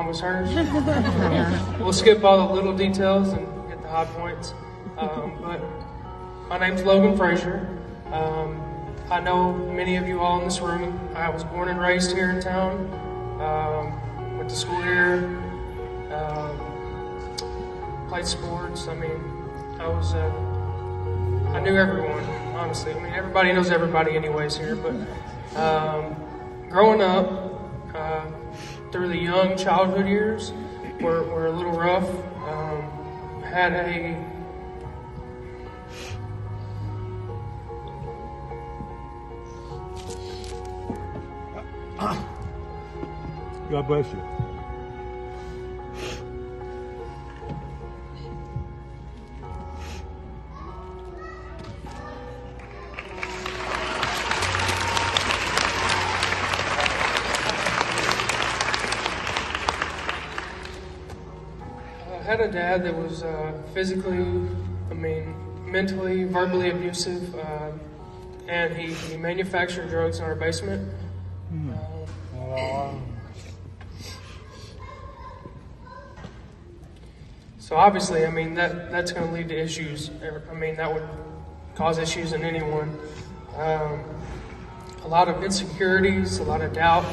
Was hers. We'll skip all the little details and get the high points. But my name's Logan Frazier. I know many of you all in this room. I was born and raised here in town. Went to school here. Played sports. I mean, I knew everyone, honestly. I mean, everybody knows everybody anyways here. But growing up, through the young childhood years were a little rough. Had a God bless you. I had a dad that was physically, mentally, verbally abusive, and he manufactured drugs in our basement. So obviously, that's going to lead to issues. That would cause issues in anyone. A lot of insecurities, a lot of doubt,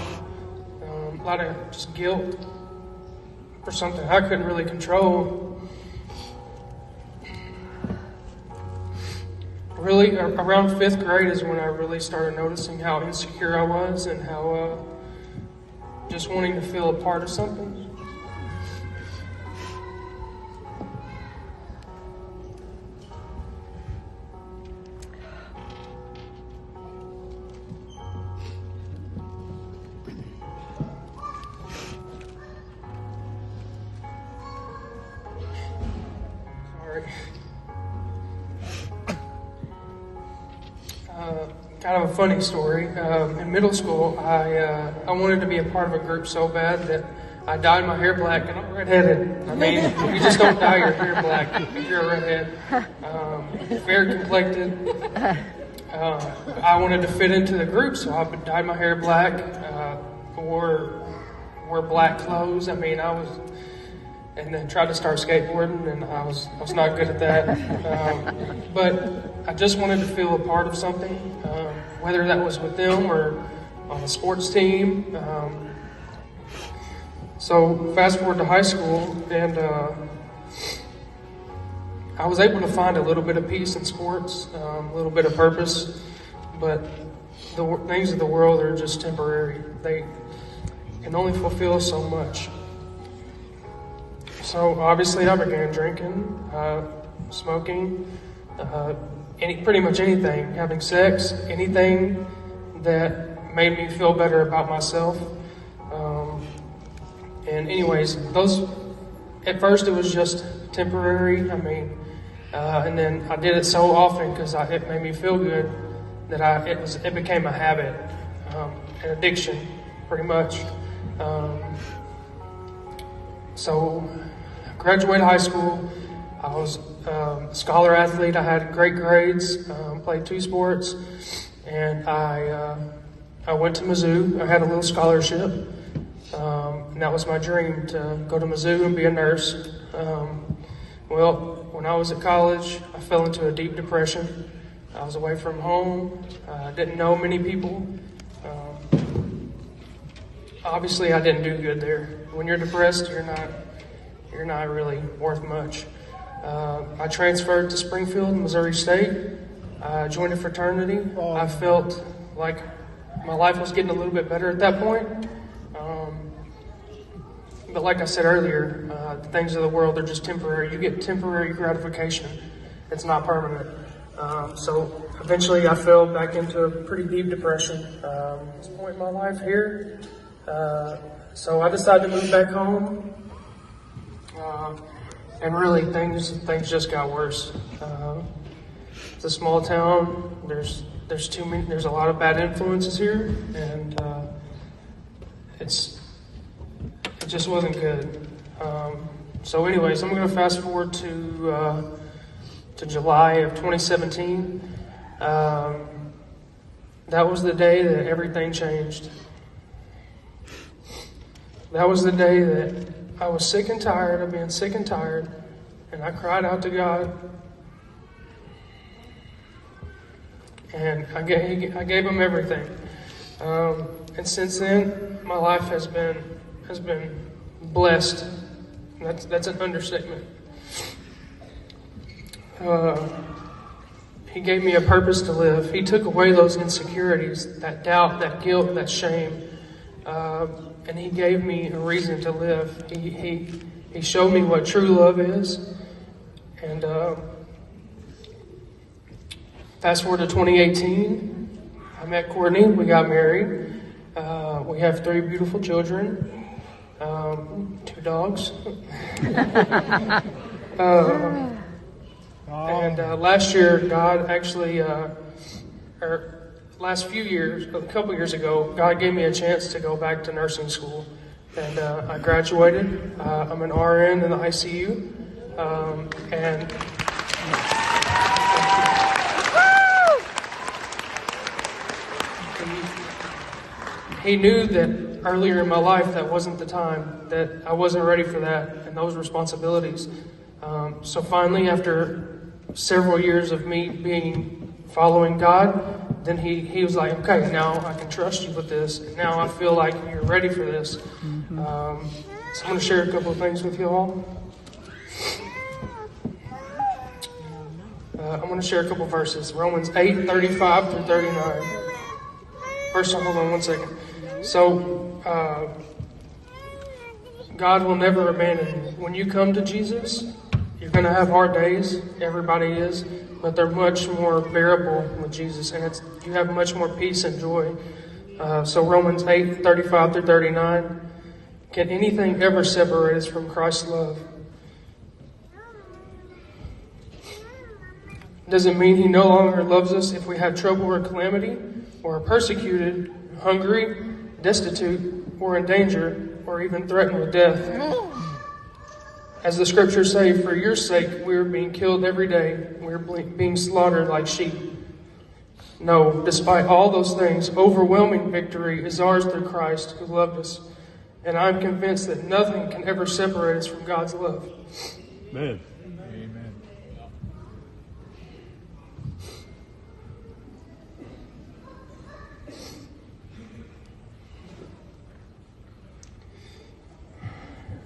a lot of just guilt for something I couldn't really control. Really, around 5th grade is when I really started noticing how insecure I was and how just wanting to feel a part of something. Kind of a funny story. In middle school, I wanted to be a part of a group so bad that I dyed my hair black, and I'm redheaded. You just don't dye your hair black if you're a redhead. Fair complected. I wanted to fit into the group, so I dyed my hair black, wore black clothes. And then tried to start skateboarding, and I was not good at that. But I just wanted to feel a part of something, whether that was with them or on a sports team. So fast forward to high school, and I was able to find a little bit of peace in sports, a little bit of purpose, but the things of the world are just temporary. They can only fulfill so much. So obviously I began drinking, smoking, pretty much anything, having sex, anything that made me feel better about myself. And anyways, at first it was just temporary. And then I did it so often because it made me feel good that it became a habit, an addiction, pretty much. So graduated high school. I was a scholar athlete. I had great grades, played 2 sports, and I went to Mizzou. I had a little scholarship, and that was my dream, to go to Mizzou and be a nurse. Well, when I was at college, I fell into a deep depression. I was away from home. I didn't know many people. Obviously, I didn't do good there. When you're depressed, you're not really worth much. I transferred to Springfield, Missouri State. I joined a fraternity. I felt like my life was getting a little bit better at that point. But like I said earlier, the things of the world are just temporary. You get temporary gratification. It's not permanent. So eventually I fell back into a pretty deep depression. At this point in my life here. So I decided to move back home. And really, things just got worse. It's a small town. There's a lot of bad influences here, and it just wasn't good. So, anyways, I'm going to fast forward to July of 2017. That was the day that everything changed. That was the day that I was sick and tired of being sick and tired, and I cried out to God. And I gave Him everything. And since then, my life has been blessed. That's an understatement. He gave me a purpose to live. He took away those insecurities, that doubt, that guilt, that shame, and He gave me a reason to live. He showed me what true love is. And fast forward to 2018, I met Courtney. We got married. We have 3 beautiful children, 2 dogs. And last year, God actually, last few years, a couple years ago, God gave me a chance to go back to nursing school. And I graduated. I'm an RN in the ICU. And He knew that earlier in my life that wasn't the time, that I wasn't ready for that and those responsibilities. So finally, after several years of me following God, then he was like, okay, now I can trust you with this. And now I feel like you're ready for this. So I'm going to share a couple of things with you all. I'm going to share a couple verses. Romans 8:35 through 39. First, hold on one second. So, God will never abandon you. When you come to Jesus, you're going to have hard days. Everybody is. But they're much more bearable with Jesus. And you have much more peace and joy. So Romans 8:35 through 39. Can anything ever separate us from Christ's love? Does it mean He no longer loves us if we have trouble or calamity, or are persecuted, hungry, destitute, or in danger, or even threatened with death? As the scriptures say, for your sake we are being killed every day. We are being slaughtered like sheep. No, despite all those things, overwhelming victory is ours through Christ who loved us. And I'm convinced that nothing can ever separate us from God's love. Amen.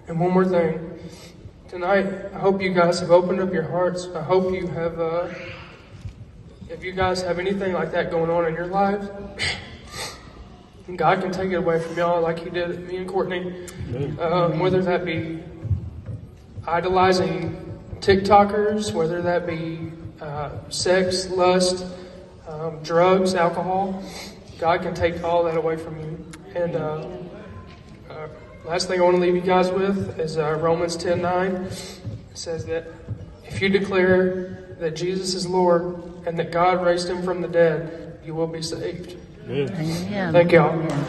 And one more thing. Tonight, I hope you guys have opened up your hearts. I hope you have, if you guys have anything like that going on in your lives, God can take it away from y'all like He did me and Courtney. Whether that be idolizing TikTokers, whether that be sex, lust, drugs, alcohol, God can take all that away from you. And last thing I want to leave you guys with is Romans 10:9. It says that if you declare that Jesus is Lord and that God raised Him from the dead, you will be saved. Amen. Amen. Thank y'all. Amen.